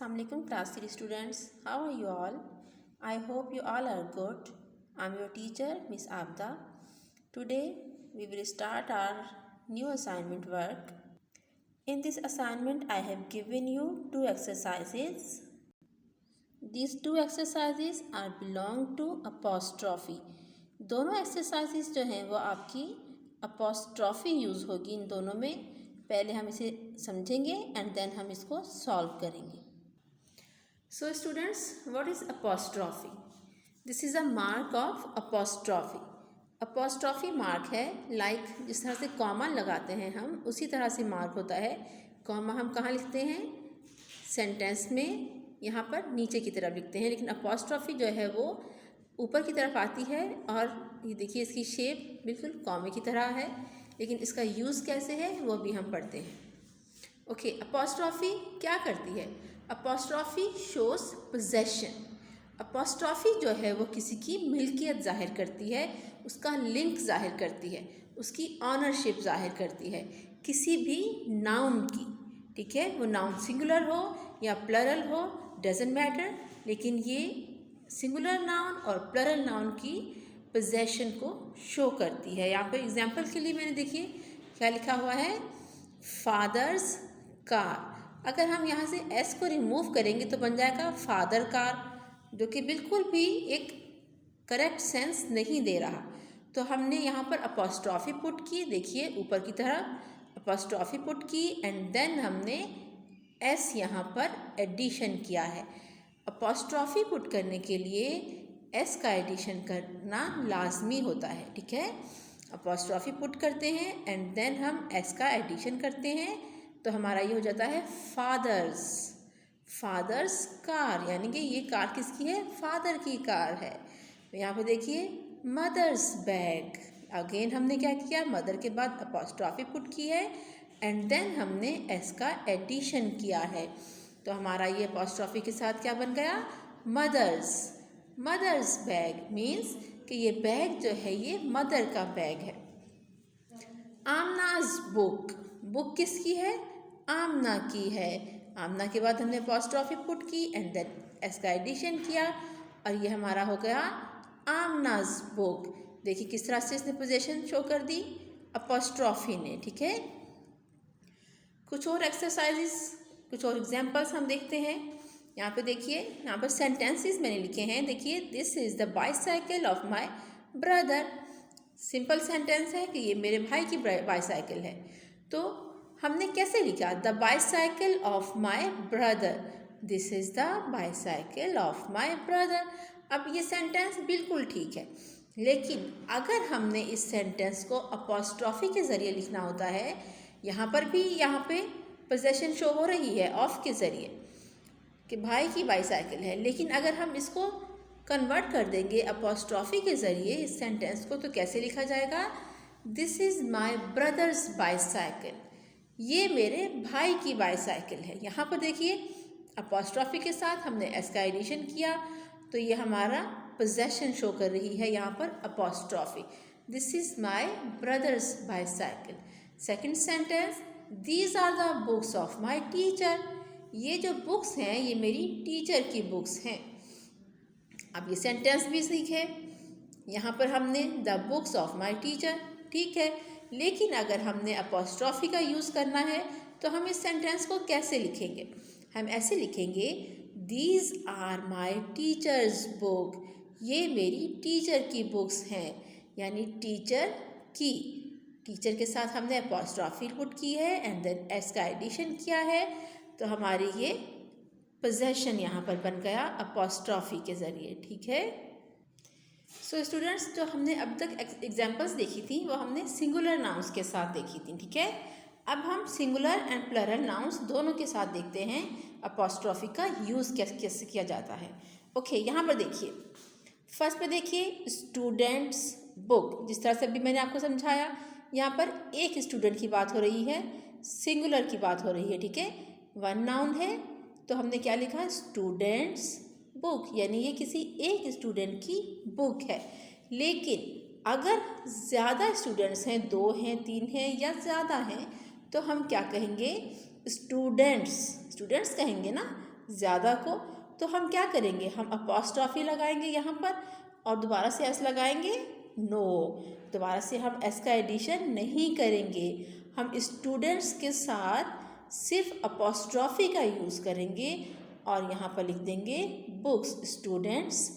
Assalamualaikum class 3 students. How are you all? I hope you all are good. I'm your teacher Miss Abda. Today we will start our new assignment work. In this assignment I have given you two exercises. These two exercises are belong to apostrophe. दोनों exercises जो हैं वो आपकी apostrophe use होगी इन दोनों में. पहले हम इसे समझेंगे and then हम इसको solve करेंगे. So students, what is apostrophe? This is a mark of apostrophe. Apostrophe mark है like जिस तरह से कॉमा लगाते हैं हम उसी तरह से मार्क होता है. कॉमा हम कहाँ लिखते हैं? सेंटेंस में यहाँ पर नीचे की तरफ लिखते हैं, लेकिन apostrophe जो है वो ऊपर की तरफ आती है. और ये देखिए इसकी शेप बिल्कुल कॉमे की तरह है, लेकिन इसका यूज़ कैसे है वो भी हम पढ़ते हैं. ओके, apostrophe क्या करती है? Apostrophe shows possession. अपॉस्ट्रॉफी जो है वो किसी की मिल्कियत जाहिर करती है, उसका लिंक जाहिर करती है, उसकी ऑनरशिप जाहिर करती है किसी भी नाउन की. ठीक है, वो नाउन सिंगुलर हो या प्लरल हो, डजेंट मैटर, लेकिन ये सिंगुलर नाउन और प्लरल नाउन की पोजेशन को शो करती है. यहाँ पर एग्जाम्पल के लिए मैंने देखिए क्या लिखा हुआ है, फादर्स कार. अगर हम यहाँ से एस को रिमूव करेंगे तो बन जाएगा फादर कार, जो कि बिल्कुल भी एक करेक्ट सेंस नहीं दे रहा. तो हमने यहाँ पर अपॉस्ट्रॉफी पुट की, देखिए ऊपर की तरफ अपॉस्ट्रॉफी पुट की एंड देन हमने एस यहाँ पर एडिशन किया है. अपॉस्ट्रॉफी पुट करने के लिए एस का एडिशन करना लाजमी होता है. ठीक है, अपॉस्ट्रॉफी पुट करते हैं एंड देन हम एस का एडिशन करते हैं, तो हमारा ये हो जाता है फादर्स. फादर्स कार, यानी कि ये कार किसकी है? फादर की कार है. यहाँ पे देखिए मदर्स बैग. अगेन हमने क्या किया, मदर के बाद अपॉस्ट्रॉफी पुट की है एंड देन हमने एस का एडिशन किया है. तो हमारा ये अपॉस्ट्रॉफी के साथ क्या बन गया? मदर्स. मदर्स बैग मीन्स कि ये बैग जो है ये मदर का बैग है. आमनाज बुक. बुक किसकी है? आमना की है. आमना के बाद हमने अपॉस्ट्रॉफी पुट की एंड देन एस का एडिशन किया और ये हमारा हो गया आमनाज बुक. देखिए किस तरह से इसने पोजीशन शो कर दी अपॉस्ट्रॉफी ने. ठीक है, कुछ और एक्सरसाइजेस, कुछ और एग्जांपल्स हम देखते हैं. यहाँ पे देखिए, यहाँ पर सेंटेंसेस मैंने लिखे हैं. देखिए, this is the bicycle of my brother. Simple sentence है कि ये मेरे भाई की बाईसाइकिल है. तो हमने कैसे लिखा? The bicycle of my brother. This is the bicycle of my brother. अब ये सेंटेंस बिल्कुल ठीक है, लेकिन अगर हमने इस सेंटेंस को अपॉस्ट्रॉफी के ज़रिए लिखना होता है, यहाँ पर भी यहाँ पे पोजेशन शो हो रही है ऑफ के ज़रिए कि भाई की बाईसाइकिल है, लेकिन अगर हम इसको कन्वर्ट कर देंगे अपॉस्ट्रॉफी के ज़रिए इस सेंटेंस को, तो कैसे लिखा जाएगा? This is my brother's bicycle. ये मेरे भाई की बाईसाइकिल है. यहाँ पर देखिए अपॉस्ट्रॉफी के साथ हमने एस का एडिशन किया, तो ये हमारा पोजेशन शो कर रही है यहाँ पर apostrophe. This is my brother's bicycle. Second sentence, these are the books of my teacher. ये जो बुक्स हैं ये मेरी टीचर की बुक्स हैं. अब ये सेंटेंस भी सीखे, यहाँ पर हमने the books of my teacher, ठीक है, लेकिन अगर हमने अपॉस्ट्रॉफी का यूज़ करना है तो हम इस सेंटेंस को कैसे लिखेंगे? हम ऐसे लिखेंगे, these are my teacher's book. ये मेरी टीचर की बुक्स हैं, यानी टीचर की. टीचर के साथ हमने अपॉस्ट्रॉफी पुट की है एंड देन एस का एडिशन किया है, तो हमारी ये पोजेशन यहाँ पर बन गया अपॉस्ट्रॉफी के ज़रिए. ठीक है. सो स्टूडेंट्स, जो हमने अब तक एग्जांपल्स देखी थी वो हमने सिंगुलर नाउंस के साथ देखी थी. ठीक है, अब हम सिंगुलर एंड प्लरल नाउंस दोनों के साथ देखते हैं अपॉस्ट्रॉफी का यूज़ कैसे किया जाता है. ओके, यहाँ पर देखिए, फर्स्ट पे देखिए स्टूडेंट्स बुक. जिस तरह से अभी मैंने आपको समझाया, यहाँ पर एक स्टूडेंट की बात हो रही है, सिंगुलर की बात हो रही है. ठीक है, वन नाउन है, तो हमने क्या लिखा? स्टूडेंट्स बुक, यानी ये किसी एक स्टूडेंट की बुक है. लेकिन अगर ज़्यादा स्टूडेंट्स हैं, 2 हैं, 3 हैं या ज़्यादा हैं, तो हम क्या कहेंगे? स्टूडेंट्स. स्टूडेंट्स कहेंगे ना, ज़्यादा को, तो हम क्या करेंगे, हम अपॉस्ट्रॉफी लगाएंगे यहाँ पर और दोबारा से एस लगाएंगे? नो, दोबारा से हम एस का एडिशन नहीं करेंगे। हम स्टूडेंट्स के साथ सिर्फ अपॉस्ट्रॉफी का यूज़ करेंगे और यहाँ पर लिख देंगे बुक्स, स्टूडेंट्स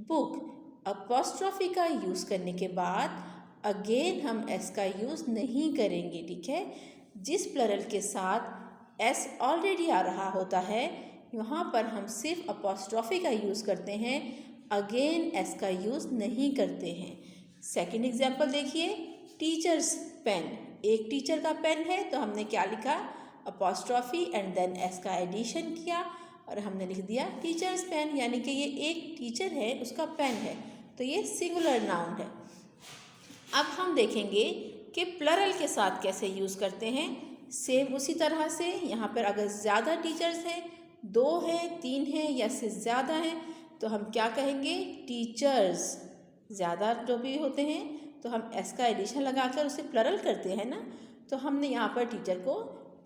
बुक। अपॉस्ट्रॉफी का यूज़ करने के बाद अगेन हम एस का यूज़ नहीं करेंगे, ठीक है। जिस प्लरल के साथ एस ऑलरेडी आ रहा होता है वहाँ पर हम सिर्फ अपॉस्ट्रॉफी का यूज़ करते हैं, अगेन एस का यूज़ नहीं करते हैं। सेकंड एग्जाम्पल देखिए, टीचर्स पेन। एक टीचर का पेन है तो हमने क्या लिखा, अपॉस्ट्रॉफी एंड देन एस का एडिशन किया और हमने लिख दिया टीचर्स पेन, यानी कि ये एक टीचर है उसका पेन है, तो ये सिंगुलर नाउन है। अब हम देखेंगे कि प्लरल के साथ कैसे यूज़ करते हैं। सेम उसी तरह से यहाँ पर अगर ज़्यादा टीचर्स हैं, 2 हैं, 3 हैं या से ज़्यादा हैं, तो हम क्या कहेंगे, टीचर्स। ज़्यादा जो भी होते हैं तो हम एस का एडिशन लगाकर उसे प्लरल करते हैं ना, तो हमने यहाँ पर टीचर को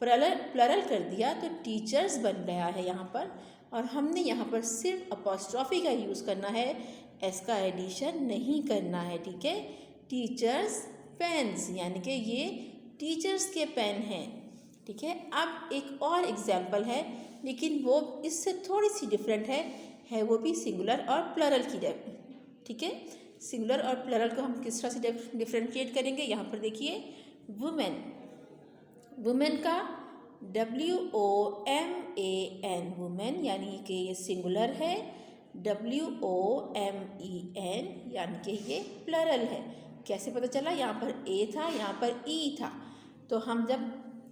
प्लरल कर दिया तो टीचर्स बन गया है यहाँ पर। और हमने यहाँ पर सिर्फ अपॉस्ट्रॉफी का यूज़ करना है, एस का एडिशन नहीं करना है, ठीक है। टीचर्स पेन्स, यानी कि ये टीचर्स के पेन हैं, ठीक है। अब एक और एग्जाम्पल है, लेकिन वो इससे थोड़ी सी डिफरेंट है वो भी सिंगुलर और प्लरल की, ठीक है। सिंगुलर और प्लरल को हम किस तरह से डिफ्रेंशिएट करेंगे, यहाँ पर देखिए, वुमेन। वुमेन का WOMAN, वुमेन, यानी कि ये सिंगुलर है। WOMEN यानी कि ये प्लरल है। कैसे पता चला, यहाँ पर ए था, यहाँ पर ई था, तो हम जब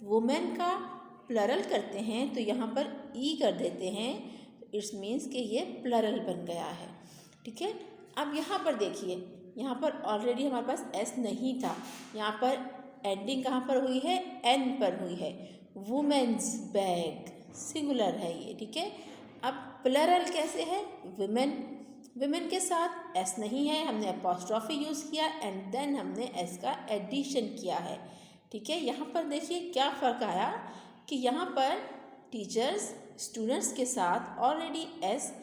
वुमेन का प्लरल करते हैं तो यहाँ पर ई कर देते हैं, इट्स मीन्स कि ये प्लरल बन गया है, ठीक है। अब यहाँ पर देखिए, यहाँ पर ऑलरेडी हमारे पास एस नहीं था, यहाँ पर एंडिंग कहाँ पर हुई है, एन पर हुई है। वुमेन्स बैग, सिंगुलर है ये, ठीक है। अब प्लरल कैसे है, वुमेन। वुमेन के साथ एस नहीं है, हमने अपॉस्ट्रॉफी यूज़ किया एंड देन हमने एस का एडिशन किया है, ठीक है। यहाँ पर देखिए क्या फ़र्क आया कि यहाँ पर टीचर्स स्टूडेंट्स के साथ ऑलरेडी एस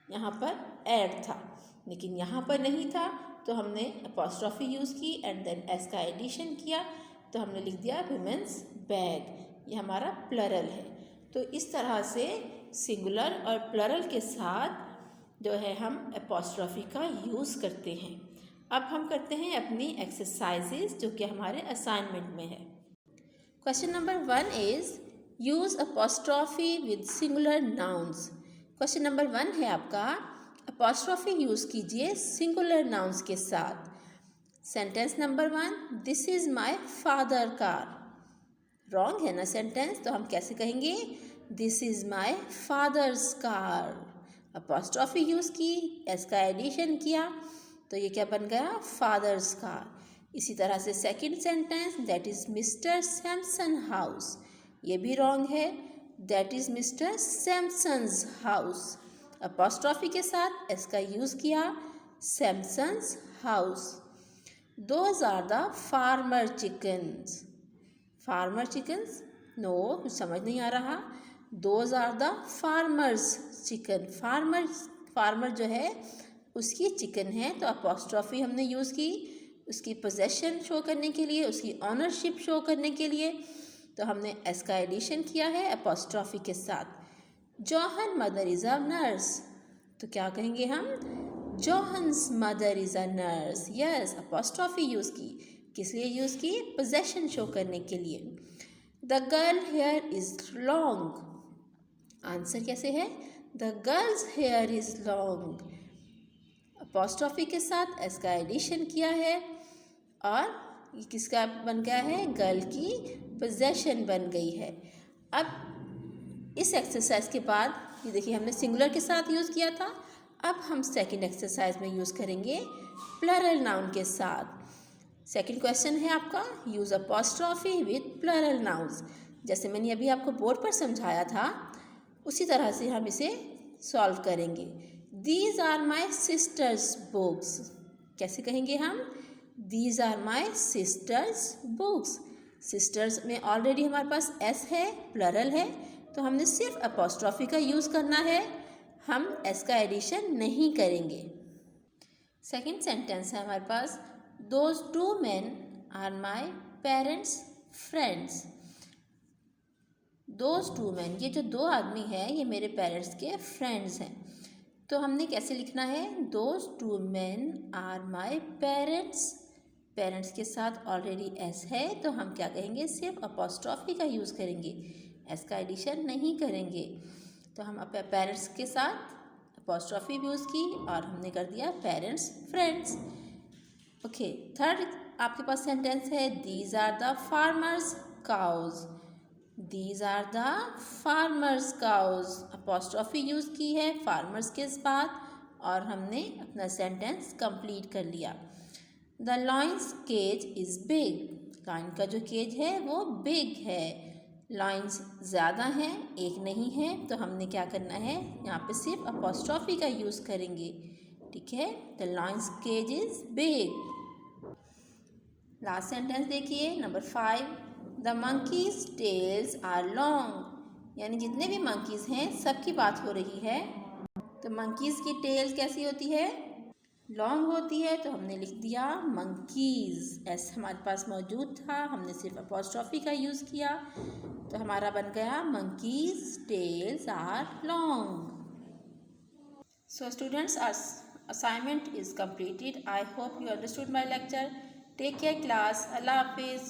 यहाँ पर ऐड था, लेकिन यहाँ पर नहीं था, तो हमने अपॉस्ट्रॉफी यूज़ की एंड देन एस का एडिशन किया, तो हमने लिख दिया वुमेन्स बैग, ये हमारा प्लरल है। तो इस तरह से सिंगुलर और प्लरल के साथ जो है हम अपॉस्ट्रॉफी का यूज़ करते हैं। अब हम करते हैं अपनी एक्सरसाइजेज जो कि हमारे असाइनमेंट में है। Question number 1 is use apostrophe with singular nouns. Question number 1 है आपका, अपॉस्ट्रॉफी यूज़ कीजिए सिंगुलर नाउन्स के साथ। Sentence number 1, this is my father car. Wrong है ना सेंटेंस, तो हम कैसे कहेंगे, this is my father's car. Apostrophe use की, एस का एडिशन किया, तो ये क्या बन गया, फादर्स कार। इसी तरह से second sentence, that is Mister Samson house. ये भी रॉन्ग है, that is Mister Samson's house. Apostrophe के साथ एस का यूज़ किया, Samson's house. Those are the farmer chickens. Farmer chickens, no, कुछ समझ नहीं आ रहा। Those are the farmer's chicken. Farmer जो है उसकी चिकन है, तो अपॉस्ट्रॉफी हमने यूज़ की उसकी पोजेशन शो करने के लिए, उसकी ऑनरशिप शो करने के लिए, तो हमने एस का एडिशन किया है अपॉस्ट्रॉफी के साथ। John mother is a nurse, तो क्या कहेंगे हम, John's mother is a nurse. Yes, apostrophe use की, किस लिए यूज़ की, पोजेशन शो करने के लिए। The girl here is long. Answer कैसे है, the girls here is long. Apostrophe के साथ एस का एडिशन किया है और ये किसका बन गया है, गर्ल की पोजेशन बन गई है। अब इस एक्सरसाइज के बाद ये देखिए हमने सिंगुलर के साथ यूज़ किया था, अब हम सेकंड एक्सरसाइज में यूज़ करेंगे प्लरल नाउन के साथ। सेकंड क्वेश्चन है आपका, use apostrophe with plural nouns. जैसे मैंने अभी आपको बोर्ड पर समझाया था उसी तरह से हम इसे सॉल्व करेंगे। These are my sisters' books, कैसे कहेंगे हम, these are my sisters' books. Sisters में ऑलरेडी हमारे पास एस है, प्लरल है, तो हमने सिर्फ अपॉस्ट्रॉफी का यूज़ करना है, हम एस का एडिशन नहीं करेंगे। सेकंड सेंटेंस है हमारे पास, those two men are my parents' friends. Those two men, ये जो दो आदमी हैं ये मेरे पेरेंट्स के फ्रेंड्स हैं। तो हमने कैसे लिखना है, those two men are my parents. Parents के साथ ऑलरेडी एस है तो हम क्या कहेंगे, सिर्फ अपॉस्ट्रॉफी का यूज़ करेंगे, एस का एडिशन नहीं करेंगे। तो हम पेरेंट्स के साथ अपॉस्ट्रॉफी भी यूज़ की और हमने कर दिया पेरेंट्स फ्रेंड्स। ओके, थर्ड आपके पास सेंटेंस है, these are the farmers' cows. These are the farmers' cows, apostrophe use की है फार्मर्स के साथ और हमने अपना सेंटेंस कंप्लीट कर लिया। The lion's cage is big, lion का जो केज है वो बिग है। लॉयंस ज़्यादा हैं, एक नहीं है, तो हमने क्या करना है, यहाँ पे सिर्फ अपॉस्ट्रॉफी का यूज़ करेंगे, ठीक है। The lion's cage is big. Last sentence देखिए, number 5, the monkeys' tails are long, यानी जितने भी मंकीज़ हैं सबकी बात हो रही है। तो मंकीज़ की टेल कैसी होती है, लॉन्ग होती है, तो हमने लिख दिया मंकीज़। एस हमारे पास मौजूद था, हमने सिर्फ अपॉस्ट्रॉफी का यूज़ किया, तो हमारा बन गया monkeys' tails are long. So students, assignment is completed. I hope you understood my lecture. Take care class. Allah Hafiz.